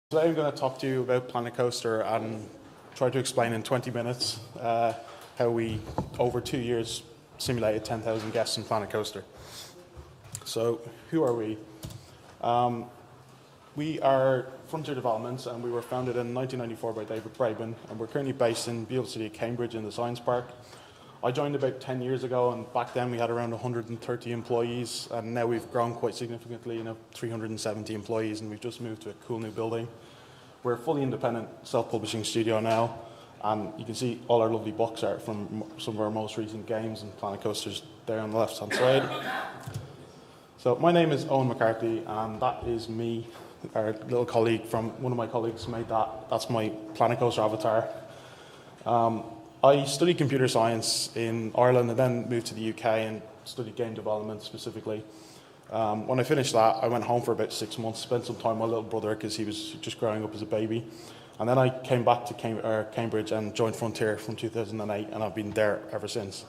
Today I'm going to talk to you about Planet Coaster and try to explain in 20 minutes how we, over 2 years, simulated 10,000 guests in Planet Coaster. So, who are we? We are Frontier Developments, and we were founded in 1994 by David Braben, and we're currently based in beautiful city of Cambridge in the Science Park. I joined about 10 years ago, and back then we had around 130 employees, and now we've grown quite significantly, 370 employees, and we've just moved to a cool new building. We're a fully independent self-publishing studio now, and you can see all our lovely box art from some of our most recent games and Planet Coasters there on the left-hand side. So my name is Owen McCarthy, and that is me. Our little colleague from one of my colleagues made that. That's my Planet Coaster avatar. I studied computer science in Ireland and then moved to the UK and studied game development specifically. When I finished that, I went home for about 6 months, spent some time with my little brother because he was just growing up as a baby. And then I came back to Cambridge and joined Frontier from 2008, and I've been there ever since.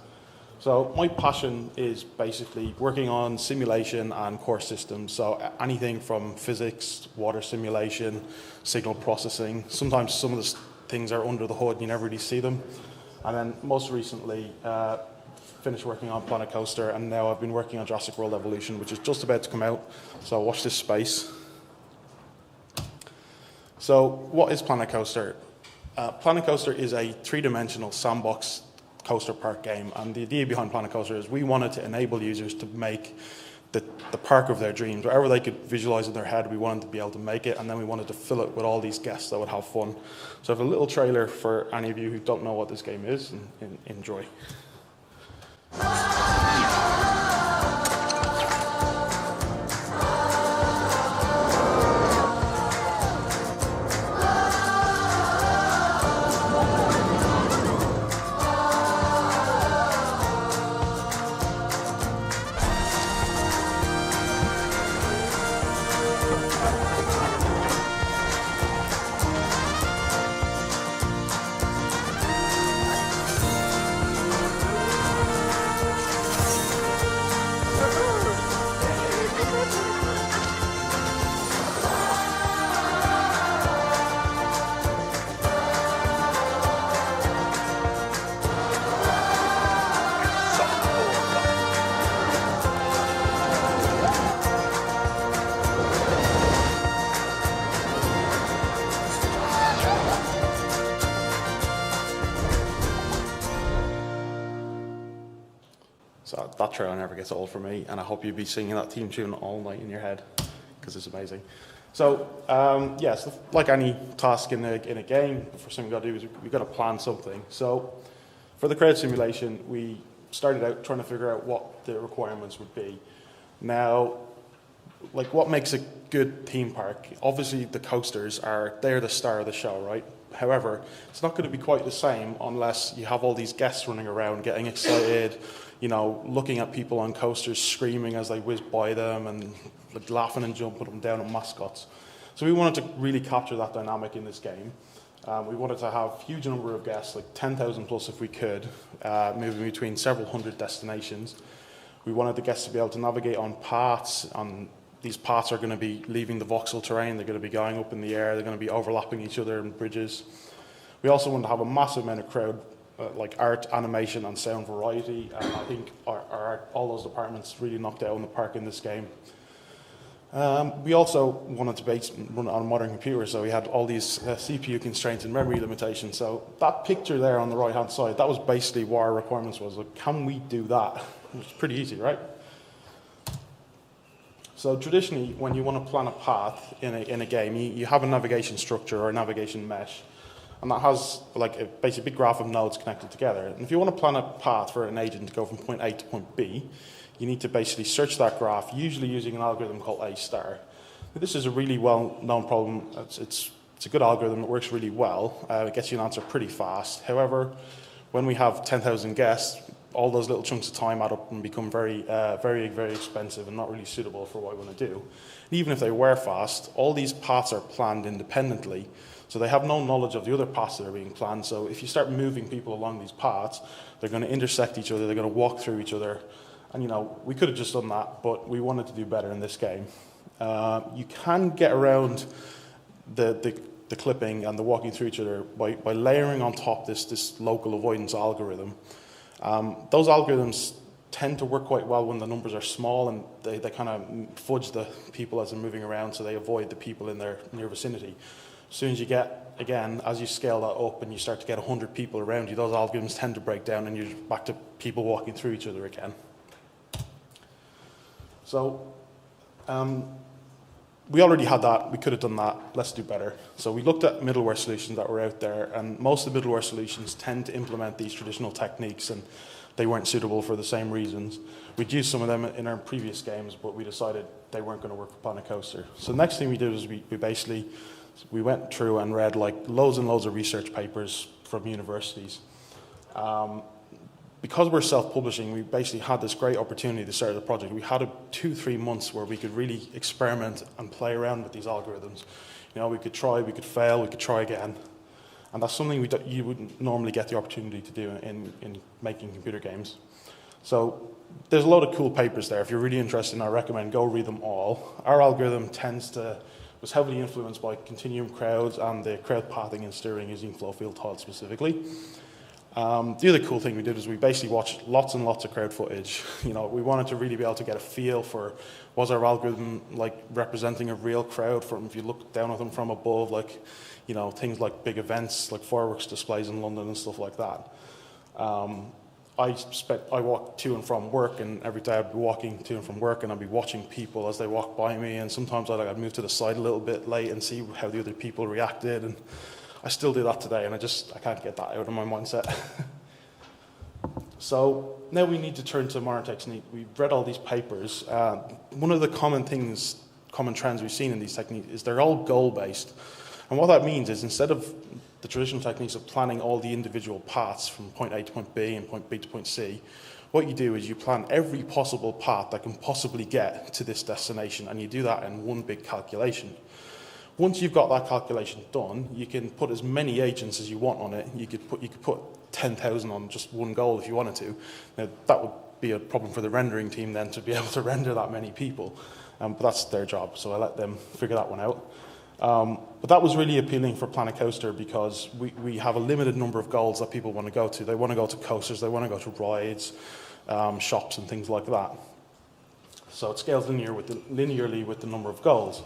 So my passion is basically working on simulation and core systems. So anything from physics, water simulation, signal processing. Sometimes some of the things are under the hood and you never really see them. And then most recently, finished working on Planet Coaster, and now I've been working on Jurassic World Evolution, which is just about to come out. So watch this space. So what is Planet Coaster? Planet Coaster is a three-dimensional sandbox coaster park game, and the idea behind Planet Coaster is we wanted to enable users to make the park of their dreams. Whatever they could visualize in their head, we wanted to be able to make it, and then we wanted to fill it with all these guests that would have fun. So I have a little trailer for any of you who don't know what this game is, and enjoy. So that trailer never gets old for me, and I hope you'll be singing that theme tune all night in your head, because it's amazing. So, yes, like any task in a game, the first thing we've got to do is we've got to plan something. So, for the crowd simulation, we started out trying to figure out what the requirements would be. Now, like, what makes a good theme park? Obviously, the coasters they're the star of the show, right? However, it's not going to be quite the same unless you have all these guests running around, getting excited, looking at people on coasters, screaming as they whiz by them, and like, laughing and jumping them down on mascots. So we wanted to really capture that dynamic in this game. We wanted to have a huge number of guests, like 10,000 plus if we could, moving between several hundred destinations. We wanted the guests to be able to navigate on paths. These paths are going to be leaving the voxel terrain, they're going to be going up in the air, they're going to be overlapping each other in bridges. We also wanted to have a massive amount of crowd, like art, animation, and sound variety. And I think all those departments really knocked out in the park in this game. We also wanted to run it on a modern computer, so we had all these CPU constraints and memory limitations. So that picture there on the right-hand side, that was basically what our requirements was. Like, can we do that? It's pretty easy, right? So traditionally, when you want to plan a path in a game, you have a navigation structure or a navigation mesh. And that has like a basic big graph of nodes connected together. And if you want to plan a path for an agent to go from point A to point B, you need to basically search that graph, usually using an algorithm called A star. This is a really well-known problem. It's a good algorithm. It works really well. It gets you an answer pretty fast. However, when we have 10,000 guests, all those little chunks of time add up and become very, very expensive and not really suitable for what we want to do. And even if they were fast, all these paths are planned independently. So they have no knowledge of the other paths that are being planned. So if you start moving people along these paths, they're going to intersect each other, they're going to walk through each other. And, you know, we could have just done that, but we wanted to do better in this game. You can get around the clipping and the walking through each other by layering on top this local avoidance algorithm. Those algorithms tend to work quite well when the numbers are small, and they kind of fudge the people as they're moving around, so they avoid the people in their near vicinity. As soon as you get, again, as you scale that up and you start to get 100 people around you, those algorithms tend to break down and you're back to people walking through each other again. So we already had that, we could have done that, let's do better. So we looked at middleware solutions that were out there, and most of the middleware solutions tend to implement these traditional techniques, and they weren't suitable for the same reasons. We'd used some of them in our previous games, but we decided they weren't going to work for Planet Coaster. So the next thing we did was we went through and read like loads and loads of research papers from universities. Because we're self-publishing, we basically had this great opportunity to start the project. We had 2-3 months where we could really experiment and play around with these algorithms. You know, we could try, we could fail, we could try again. And that's something you wouldn't normally get the opportunity to do in making computer games. So there's a lot of cool papers there. If you're really interested, I recommend go read them all. Our algorithm was heavily influenced by continuum crowds and the crowd pathing and steering using flow field tiles specifically. The other cool thing we did was we basically watched lots and lots of crowd footage. You know, we wanted to really be able to get a feel for, was our algorithm like representing a real crowd from, if you look down at them from above, like, you know, things like big events, like fireworks displays in London and stuff like that. I walk to and from work, and every day I'd be walking to and from work, and I'd be watching people as they walk by me, and sometimes I'd move to the side a little bit late and see how the other people reacted, and I still do that today, and I can't get that out of my mindset. So now we need to turn to modern technique. We've read all these papers. One of the common trends we've seen in these techniques is they're all goal-based. And what that means is instead of the traditional techniques of planning all the individual paths from point A to point B and point B to point C, what you do is you plan every possible path that can possibly get to this destination, and you do that in one big calculation. Once you've got that calculation done, you can put as many agents as you want on it. You could put 10,000 on just one goal if you wanted to. Now, that would be a problem for the rendering team then to be able to render that many people. But that's their job, so I let them figure that one out. But that was really appealing for Planet Coaster because we have a limited number of goals that people want to go to. They want to go to coasters, they want to go to rides, shops and things like that. So it scales linearly with the number of goals.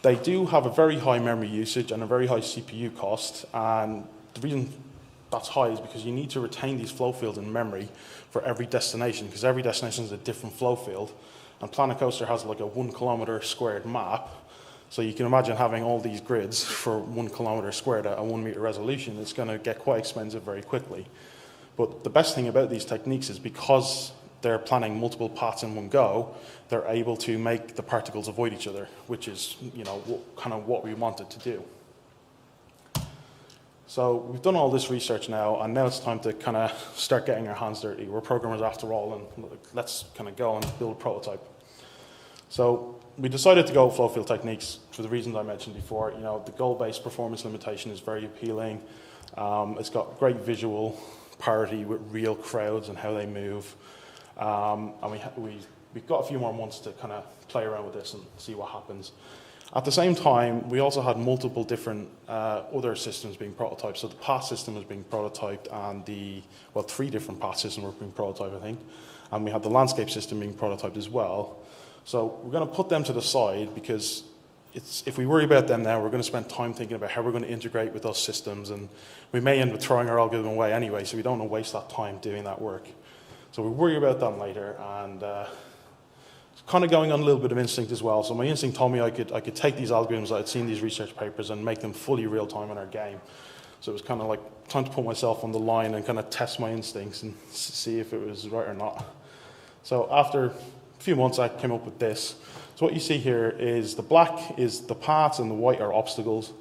They do have a very high memory usage and a very high CPU cost, and the reason that's high is because you need to retain these flow fields in memory for every destination, because every destination is a different flow field, and Planet Coaster has like a 1 kilometer squared map, so you can imagine having all these grids for 1 kilometer squared at a 1 meter resolution. It's going to get quite expensive very quickly. But the best thing about these techniques is because they're planning multiple paths in one go, they're able to make the particles avoid each other, which is, you know, kind of what we wanted to do. So we've done all this research now, and now it's time to kind of start getting our hands dirty. We're programmers after all, and let's kind of go and build a prototype. So we decided to go with flow field techniques for the reasons I mentioned before. You know, the goal-based performance limitation is very appealing. It's got great visual parity with real crowds and how they move. And we've got a few more months to kind of play around with this and see what happens. At the same time, we also had multiple different other systems being prototyped. So the path system was being prototyped, and 3 different path systems were being prototyped, I think. And we had the landscape system being prototyped as well. So we're going to put them to the side because if we worry about them now, we're going to spend time thinking about how we're going to integrate with those systems, and we may end up throwing our algorithm away anyway, so we don't want to waste that time doing that work. So we worry about them later, and kind of going on a little bit of instinct as well. So my instinct told me I could take these algorithms that I'd seen these research papers and make them fully real time in our game. So it was kind of like time to put myself on the line and kind of test my instincts and see if it was right or not. So after a few months, I came up with this. So what you see here is the black is the paths and the white are obstacles,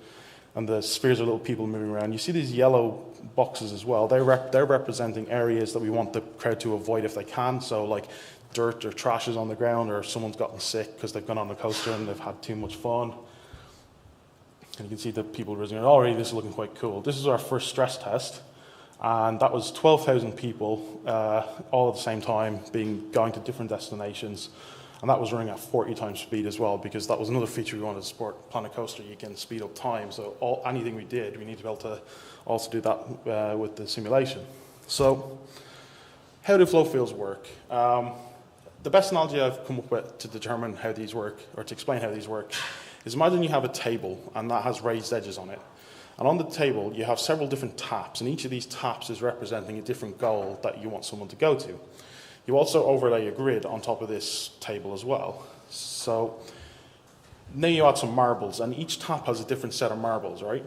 and the spheres are little people moving around. You see these yellow boxes as well. They're representing areas that we want the crowd to avoid if they can. So like dirt or trash is on the ground, or someone's gotten sick because they've gone on the coaster and they've had too much fun. And you can see the people raising it. Already this is looking quite cool. This is our first stress test, and that was 12,000 people all at the same time going to different destinations. And that was running at 40 times speed as well, because that was another feature we wanted to support. Planet Coaster, you can speed up time. So anything we did, we need to be able to also do that with the simulation. So how do flow fields work? The best analogy I've come up with to determine how these work, or to explain how these work, is imagine you have a table, and that has raised edges on it. And on the table, you have several different taps, and each of these taps is representing a different goal that you want someone to go to. You also overlay a grid on top of this table as well. So now you add some marbles, and each tap has a different set of marbles, right?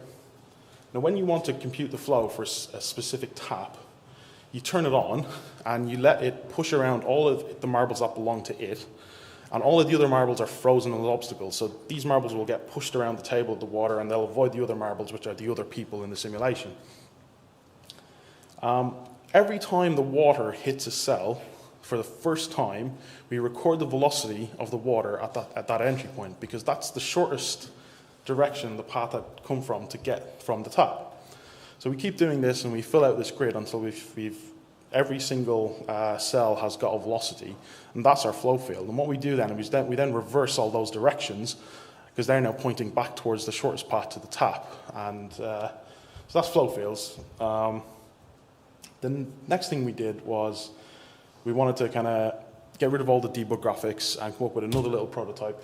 Now when you want to compute the flow for a specific tap, you turn it on, and you let it push around all of the marbles that belong to it, and all of the other marbles are frozen as obstacles. So these marbles will get pushed around the table of the water, and they'll avoid the other marbles, which are the other people in the simulation. Every time the water hits a cell, for the first time, we record the velocity of the water at that entry point, because that's the shortest direction, the path that come from to get from the tap. So we keep doing this, and we fill out this grid until every single cell has got a velocity, and that's our flow field. And what we do then is we then reverse all those directions, because they're now pointing back towards the shortest path to the tap. And so that's flow fields. The next thing we did was we wanted to kind of get rid of all the debug graphics and come up with another little prototype.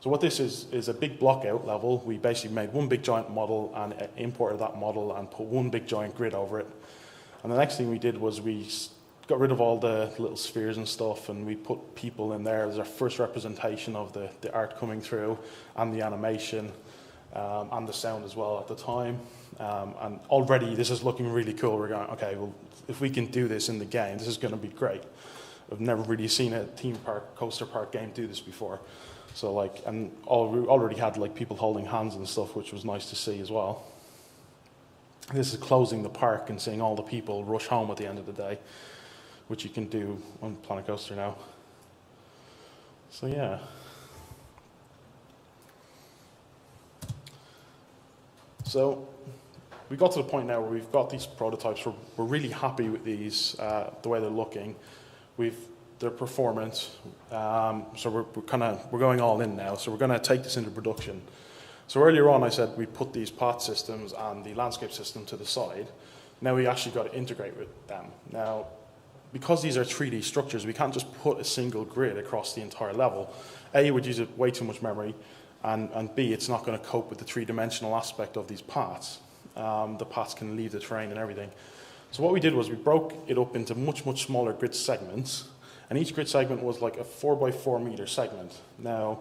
So what this is a big block out level. We basically made one big giant model and imported that model and put one big giant grid over it. And the next thing we did was we got rid of all the little spheres and stuff, and we put people in there as our first representation of the art coming through, and the animation, and the sound as well at the time. And already this is looking really cool. We're going, okay, well, if we can do this in the game, this is going to be great. I've never really seen a theme park, coaster park game do this before. So like, and already had like people holding hands and stuff, which was nice to see as well. This is closing the park and seeing all the people rush home at the end of the day, which you can do on Planet Coaster now. So yeah. So we got to the point now where we've got these prototypes. We're really happy with these, the way they're looking. Their performance. So we're going all in now. So we're going to take this into production. So earlier on, I said we put these path systems and the landscape system to the side. Now we actually got to integrate with them. Now, because these are 3D structures, we can't just put a single grid across the entire level. A, it would use way too much memory, and B, it's not going to cope with the three-dimensional aspect of these paths. The paths can leave the terrain and everything. So what we did was we broke it up into much, much smaller grid segments, and each grid segment was like a 4x4 meter segment. Now,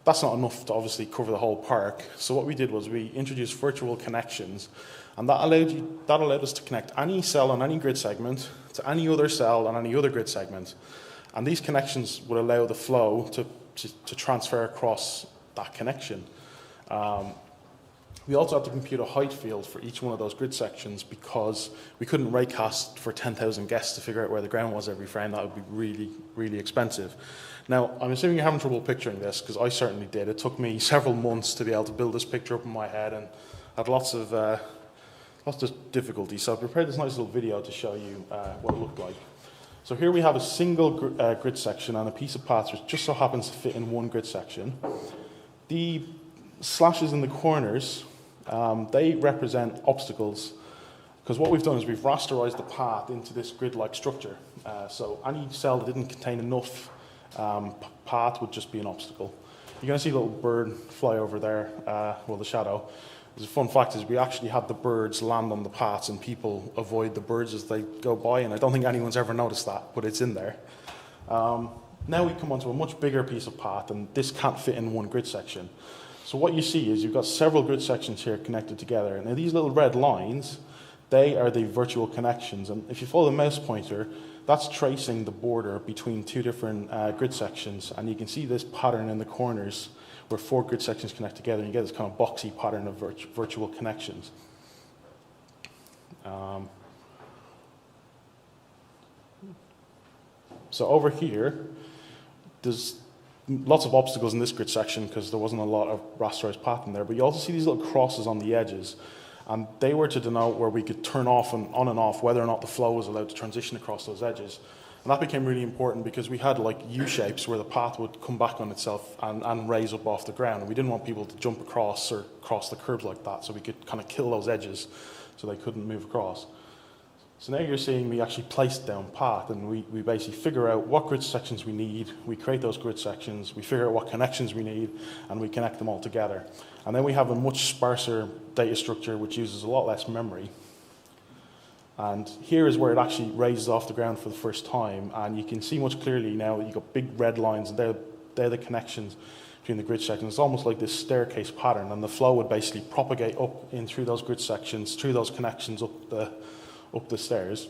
that's not enough to obviously cover the whole park. So what we did was we introduced virtual connections, and that allowed us to connect any cell on any grid segment to any other cell on any other grid segment. And these connections would allow the flow to transfer across that connection. We also had to compute a height field for each one of those grid sections, because we couldn't raycast for 10,000 guests to figure out where the ground was every frame. That would be really, really expensive. Now, I'm assuming you're having trouble picturing this, because I certainly did. It took me several months to be able to build this picture up in my head, and had lots of difficulty. So I prepared this nice little video to show you what it looked like. So here we have a single grid section and a piece of path which just so happens to fit in one grid section. The slashes in the corners, they represent obstacles, because what we've done is we've rasterized the path into this grid-like structure. So any cell that didn't contain enough path would just be an obstacle. You're going to see a little bird fly over there, the shadow. The fun fact is we actually had the birds land on the paths, and people avoid the birds as they go by, and I don't think anyone's ever noticed that, but it's in there. Now we come onto a much bigger piece of path, and this can't fit in one grid section. So what you see is you've got several grid sections here connected together. Now these little red lines, they are the virtual connections, and if you follow the mouse pointer, that's tracing the border between two different grid sections, and you can see this pattern in the corners where 4 grid sections connect together, and you get this kind of boxy pattern of virtual connections. So over here, there's lots of obstacles in this grid section because there wasn't a lot of rasterized path in there, but you also see these little crosses on the edges, and they were to denote where we could turn off and on and off whether or not the flow was allowed to transition across those edges. And that became really important because we had like U-shapes where the path would come back on itself and raise up off the ground. And we didn't want people to jump across or cross the curbs like that, so we could kind of kill those edges so they couldn't move across. So now you're seeing we actually place down path, and we basically figure out what grid sections we need, we create those grid sections, we figure out what connections we need, and we connect them all together. And then we have a much sparser data structure which uses a lot less memory. And here is where it actually raises off the ground for the first time, and you can see much clearly now that you've got big red lines, and they're the connections between the grid sections. It's almost like this staircase pattern, and the flow would basically propagate up in through those grid sections, through those connections up the stairs.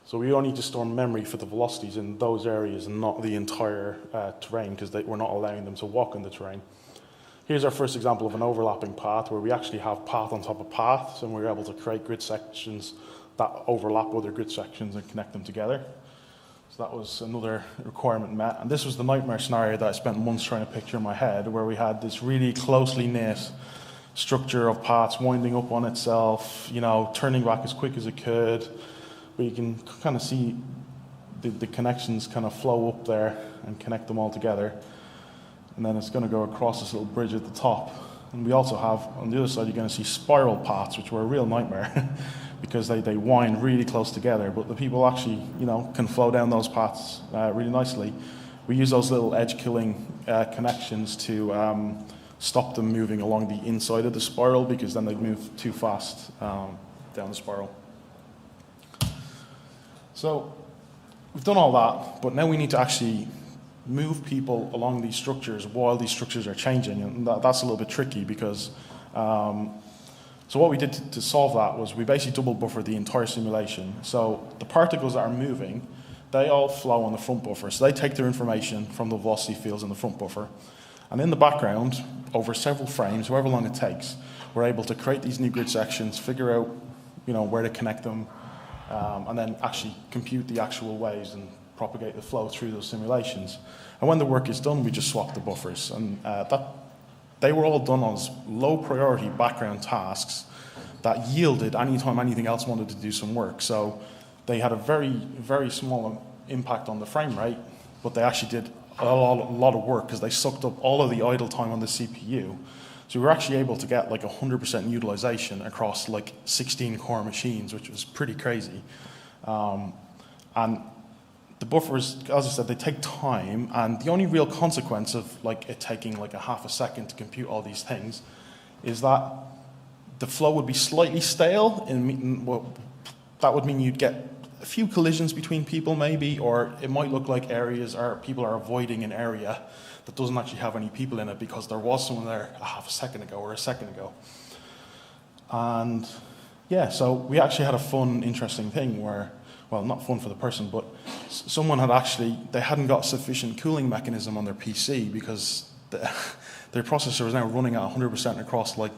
So we only need to store memory for the velocities in those areas and not the entire terrain, because we're not allowing them to walk in the terrain. Here's our first example of an overlapping path where we actually have path on top of paths, and we're able to create grid sections that overlap other grid sections and connect them together. So that was another requirement met. And this was the nightmare scenario that I spent months trying to picture in my head, where we had this really closely knit structure of paths winding up on itself, you know, turning back as quick as it could. But you can kind of see the connections kind of flow up there and connect them all together. And then it's going to go across this little bridge at the top. And we also have, on the other side, you're going to see spiral paths, which were a real nightmare because they wind really close together. But the people actually, you know, can flow down those paths really nicely. We use those little edge-killing connections to stop them moving along the inside of the spiral, because then they'd move too fast down the spiral. So we've done all that, but now we need to actually move people along these structures while these structures are changing, and that's a little bit tricky because so what we did to solve that was we basically double buffered the entire simulation. So the particles that are moving, they all flow on the front buffer, so they take their information from the velocity fields in the front buffer, and in the background, over several frames, however long it takes, we're able to create these new grid sections, figure out, you know, where to connect them, and then actually compute the actual waves and propagate the flow through those simulations. And when the work is done, we just swap the buffers. And they were all done as low priority background tasks that yielded anytime anything else wanted to do some work. So they had a very, very small impact on the frame rate, but they actually did a lot of work because they sucked up all of the idle time on the CPU. So we were actually able to get like 100% utilization across like 16 core machines, which was pretty crazy. And the buffers, as I said, they take time, and the only real consequence of like it taking like a half a second to compute all these things is that the flow would be slightly stale. That would mean you'd get a few collisions between people maybe, or it might look like areas or people are avoiding an area that doesn't actually have any people in it because there was someone there a half a second ago or a second ago. And yeah, so we actually had a fun, interesting thing where, well, not fun for the person, but someone they hadn't got sufficient cooling mechanism on their PC because their processor was now running at 100% across like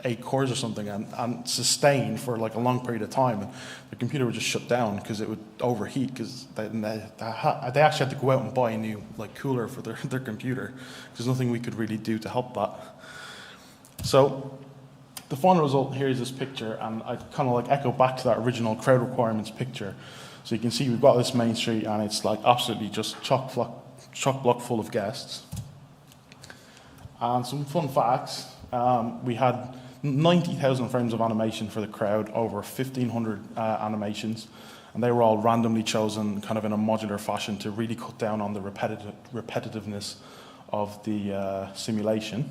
8 cores or something and sustained for like a long period of time. And the computer would just shut down because it would overheat because they actually had to go out and buy a new like cooler for their computer. There's nothing we could really do to help that. So the final result here is this picture, and I kind of like echo back to that original crowd requirements picture. So you can see we've got this main street and it's like absolutely just chock block full of guests. And some fun facts. We had 90,000 frames of animation for the crowd, over 1,500 animations, and they were all randomly chosen kind of in a modular fashion to really cut down on the repetitiveness of the simulation.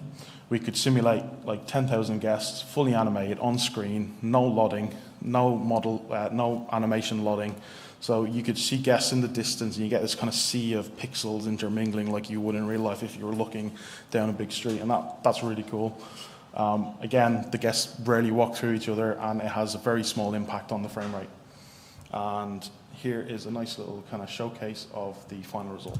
We could simulate like 10,000 guests, fully animated, on screen, no loading, no animation loading. So you could see guests in the distance, and you get this kind of sea of pixels intermingling like you would in real life if you were looking down a big street, and that's really cool. Again, the guests rarely walk through each other, and it has a very small impact on the frame rate. And here is a nice little kind of showcase of the final result.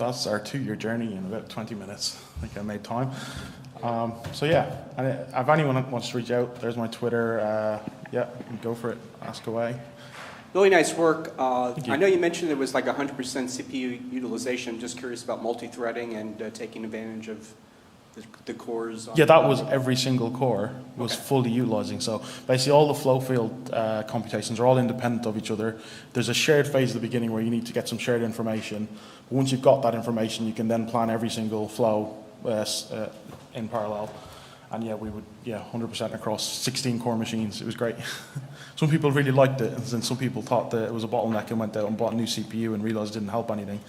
that's our 2-year journey in about 20 minutes. I think I made time. So yeah, and if anyone wants to reach out, there's my Twitter. Yeah, go for it. Ask away. Really nice work. I know you mentioned it was like 100% CPU utilization. I'm just curious about multi-threading and taking advantage of the cores. Yeah, that was every single core was fully utilizing. So basically all the flow field computations are all independent of each other. There's a shared phase at the beginning where you need to get some shared information. Once you've got that information, you can then plan every single flow in parallel. And yeah, we would, 100% across 16 core machines. It was great. Some people really liked it, and then some people thought that it was a bottleneck and went out and bought a new CPU and realized it didn't help anything.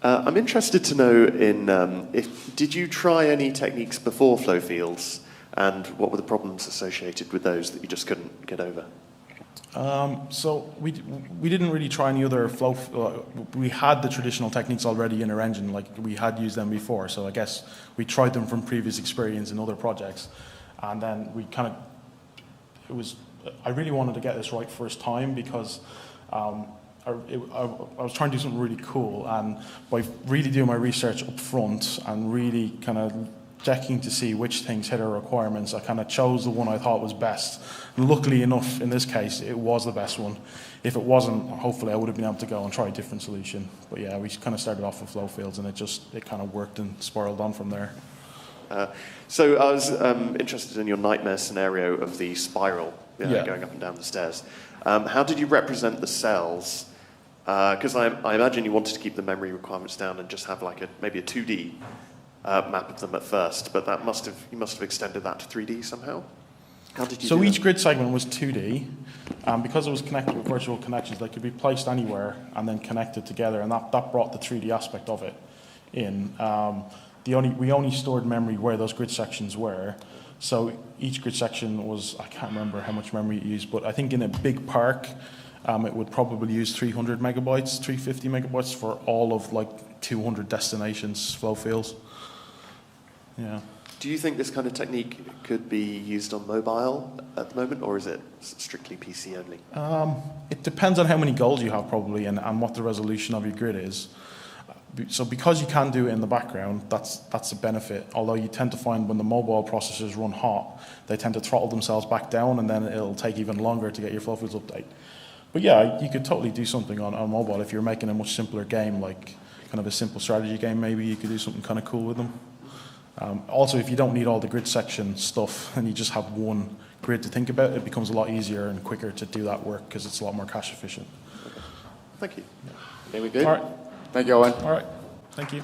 I'm interested to know did you try any techniques before flow fields, and what were the problems associated with those that you just couldn't get over? So we didn't really try any other flow. We had the traditional techniques already in our engine, like we had used them before. So I guess we tried them from previous experience in other projects, and then we kind of I really wanted to get this right first time because I was trying to do something really cool, and by really doing my research up front and really kind of checking to see which things hit our requirements, I kind of chose the one I thought was best. And luckily enough, in this case, it was the best one. If it wasn't, hopefully I would have been able to go and try a different solution. But yeah, we kind of started off with flow fields, and it kind of worked and spiraled on from there. So I was interested in your nightmare scenario of the spiral going up and down the stairs. How did you represent the cells? Because I imagine you wanted to keep the memory requirements down and just have like maybe a 2D map of them at first, but you must have extended that to 3D somehow. How did you? So each grid segment was 2D, because it was connected with virtual connections. They could be placed anywhere and then connected together, and that brought the 3D aspect of it in. We only stored memory where those grid sections were. So each grid section was, I can't remember how much memory it used, but I think in a big park, it would probably use 300 megabytes, 350 megabytes for all of like 200 destinations flow fields. Yeah. Do you think this kind of technique could be used on mobile at the moment, or is it strictly PC only? It depends on how many goals you have probably and what the resolution of your grid is. So because you can do it in the background, that's a benefit. Although you tend to find when the mobile processors run hot, they tend to throttle themselves back down, and then it'll take even longer to get your flow fields update. But yeah, you could totally do something on mobile if you're making a much simpler game, like kind of a simple strategy game. Maybe you could do something kind of cool with them. Also, if you don't need all the grid section stuff and you just have one grid to think about, it becomes a lot easier and quicker to do that work because it's a lot more cache efficient. Okay. Thank you. Okay, we good? All right. Thank you, Owen. All right. Thank you.